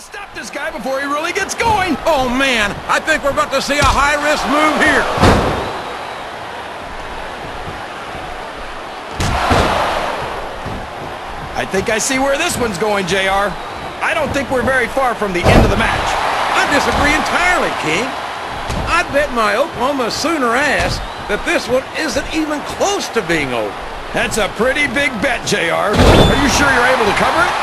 Stop this guy before he really gets going. Oh, man, I think we're about to see a high-risk move here. I think I see where this one's going, JR. I don't think we're very far from the end of the match. I disagree entirely, King. I'd bet my Oklahoma Sooner ass that this one isn't even close to being over. That's a pretty big bet, JR. Are you sure you're able to cover it?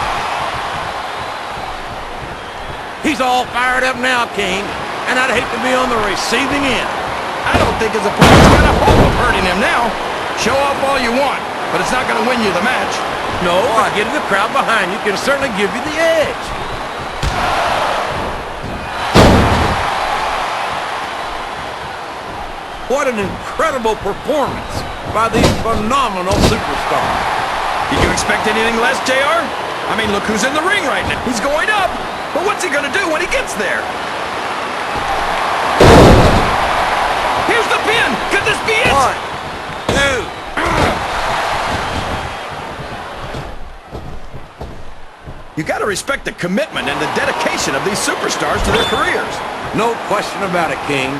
He's all fired up now, King, and I'd hate to be on the receiving end. I don't think his opponent's got a hope of hurting him now. Show off all you want, but it's not going to win you the match. No, but getting the crowd behind you can certainly give you the edge. What an incredible performance by these phenomenal superstars. Did you expect anything less, JR? I mean, look who's in the ring right now. He's going up. But what's he going to do when he gets there? Here's the pin! Could this be it? 1, 2. You got to respect the commitment and the dedication of these superstars to their careers. No question about it, King.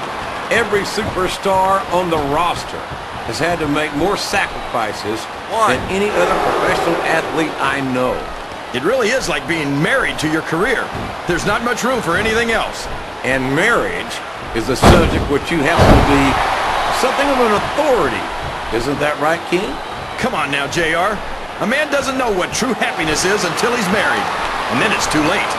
Every superstar on the roster has had to make more sacrifices than any other professional athlete I know. It really is like being married to your career. There's not much room for anything else. And marriage is a subject which you happen to be something of an authority. Isn't that right, King? Come on now, JR. A man doesn't know what true happiness is until he's married. And then it's too late.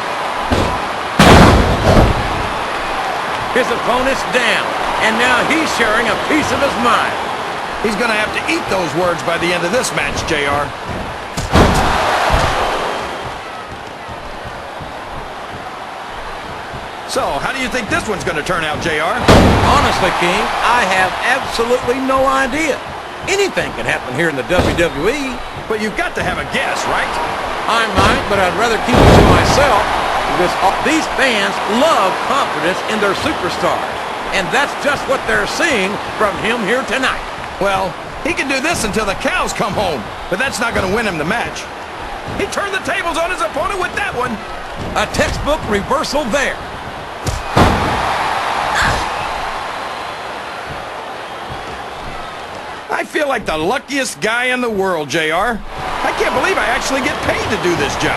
His opponent's down, and now he's sharing a piece of his mind. He's going to have to eat those words by the end of this match, JR. So, how do you think this one's going to turn out, JR? Honestly, King, I have absolutely no idea. Anything can happen here in the WWE. But you've got to have a guess, right? I might, but I'd rather keep it to myself because these fans love confidence in their superstars. And that's just what they're seeing from him here tonight. Well, he can do this until the cows come home, but that's not going to win him the match. He turned the tables on his opponent with that one. A textbook reversal there. I feel like the luckiest guy in the world, JR. I can't believe I actually get paid to do this job.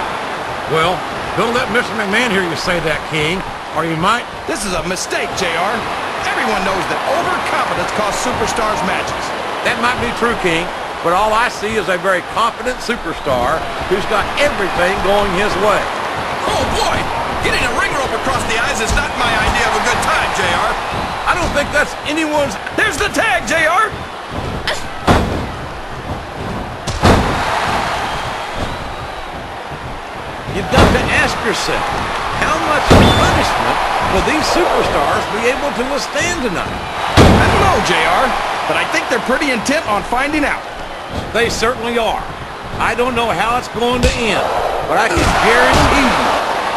Well, don't let Mr. McMahon hear you say that, King, or you might... This is a mistake, JR. Everyone knows that overconfidence costs superstars matches. That might be true, King, but all I see is a very confident superstar who's got everything going his way. Oh, boy! Getting a ring rope across the eyes is not my idea of a good time, JR. I don't think that's anyone's... There's the tag, JR! You've got to ask yourself, how much punishment will these superstars be able to withstand tonight? I don't know, JR, but I think they're pretty intent on finding out. They certainly are. I don't know how it's going to end, but I can guarantee you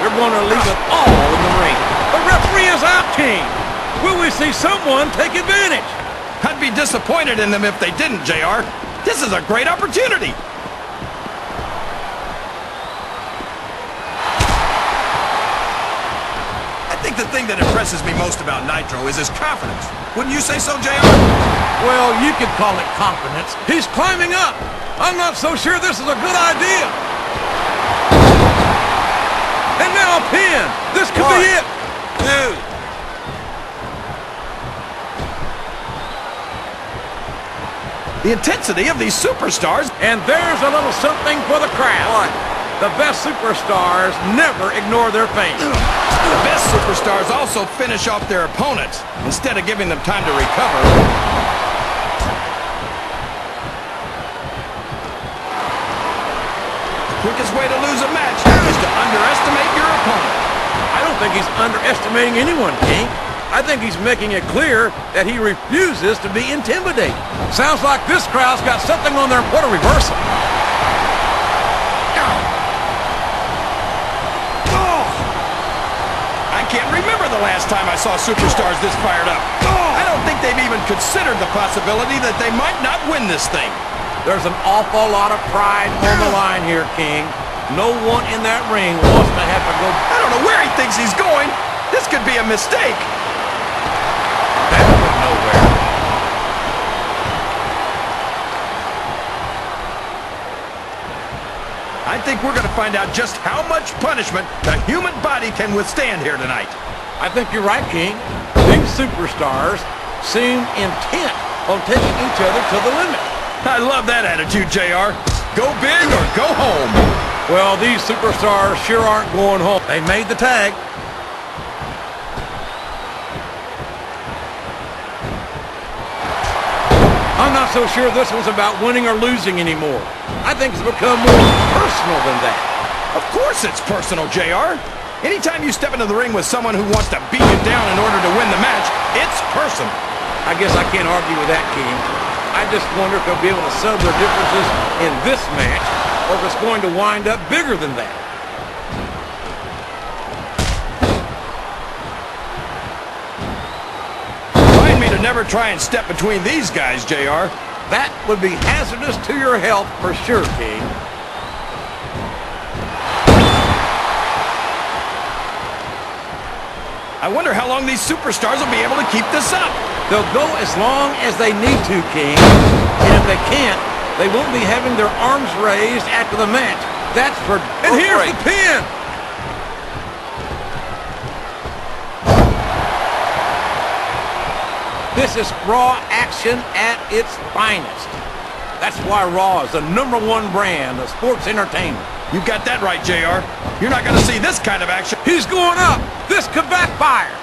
they're going to leave it all in the ring. The referee is out, King. Will we see someone take advantage? I'd be disappointed in them if they didn't, JR. This is a great opportunity. I think the thing that impresses me most about Nitro is his confidence. Wouldn't you say so, JR? Well, you could call it confidence. He's climbing up. I'm not so sure this is a good idea. And now a pin. This could be it. 2. The intensity of these superstars. And there's a little something for the crowd. The best superstars never ignore their fans. The best superstars also finish off their opponents instead of giving them time to recover. The quickest way to lose a match is to underestimate your opponent. I don't think he's underestimating anyone, King. I think he's making it clear that he refuses to be intimidated. Sounds like this crowd's got something on their what a reversal. I can't remember the last time I saw superstars this fired up. I don't think they've even considered the possibility that they might not win this thing. There's an awful lot of pride on the line here, King. No one in that ring wants to have to go... I don't know where he thinks he's going. This could be a mistake. That went nowhere. I think we're going to find out just how much punishment the human body can withstand here tonight. I think you're right, King. These superstars seem intent on taking each other to the limit. I love that attitude, JR. Go big or go home. Well, these superstars sure aren't going home. They made the tag. I'm not so sure this one's about winning or losing anymore. I think it's become more personal than that. Of course it's personal, JR. Anytime you step into the ring with someone who wants to beat you down in order to win the match, it's personal. I guess I can't argue with that, King. I just wonder if they'll be able to settle their differences in this match, or if it's going to wind up bigger than that. Remind me to never try and step between these guys, JR. That would be hazardous to your health for sure, King. I wonder how long these superstars will be able to keep this up. They'll go as long as they need to, King. And if they can't, they won't be having their arms raised after the match. That's for... And here's the pin! This is Raw action at its finest. That's why Raw is the #1 brand of sports entertainment. You got that right, JR. You're not going to see this kind of action. He's going up. This could backfire.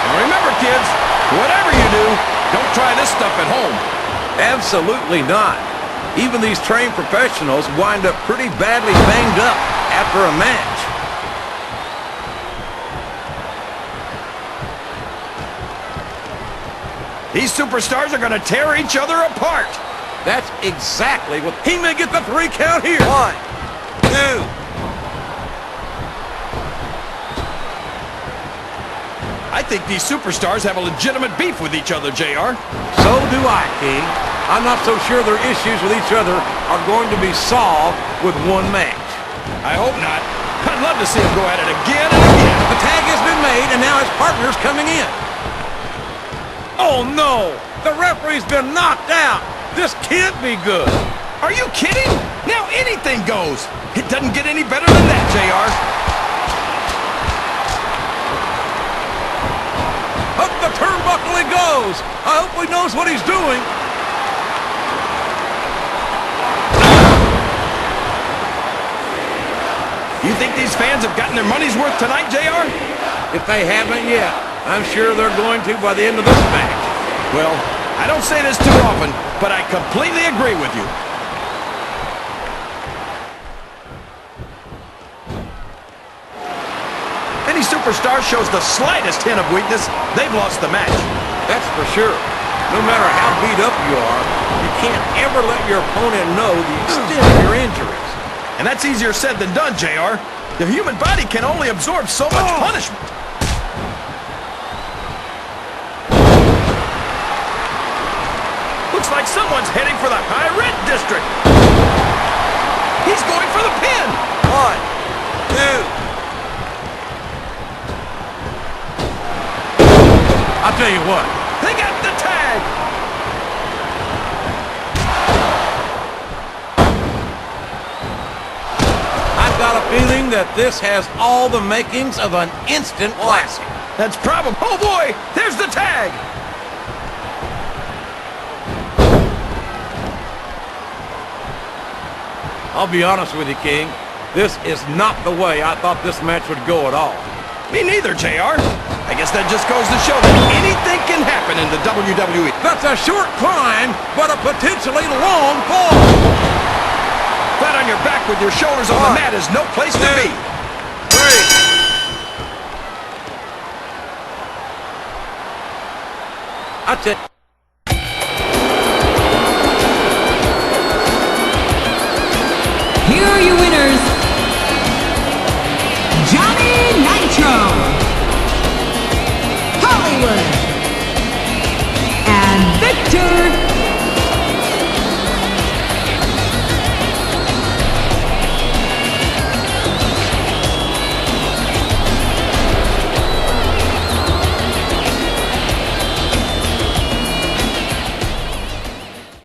And remember, kids, whatever you do, don't try this stuff at home. Absolutely not. Even these trained professionals wind up pretty badly banged up after a match. These superstars are going to tear each other apart. That's exactly what... He may get the 3 count here. 1, 2. I think these superstars have a legitimate beef with each other, JR. So do I, King. I'm not so sure their issues with each other are going to be solved with one match. I hope not. I'd love to see them go at it again and again. The tag has been made, and now his partner's coming in. Oh, no! The referee's been knocked out! This can't be good! Are you kidding? Now anything goes! It doesn't get any better than that, JR. Up the turnbuckle he goes! I hope he knows what he's doing! You think these fans have gotten their money's worth tonight, JR? If they haven't yet, I'm sure they're going to by the end of this match. Well, I don't say this too often, but I completely agree with you. If any superstar shows the slightest hint of weakness, they've lost the match. That's for sure. No matter how beat up you are, you can't ever let your opponent know the extent of your injuries. And that's easier said than done, JR. The human body can only absorb so much punishment. Looks like someone's heading for the high red district. He's going for the pin. 1, 2. I'll tell you what. They got the tag. I've got a feeling that this has all the makings of an instant classic. That's probably... Oh, boy! There's the tag! I'll be honest with you, King. This is not the way I thought this match would go at all. Me neither, JR. I guess that just goes to show that anything can happen in the WWE. That's a short climb, but a potentially long fall. Flat on your back with your shoulders on the mat is no place to be. 3. That's it. Here are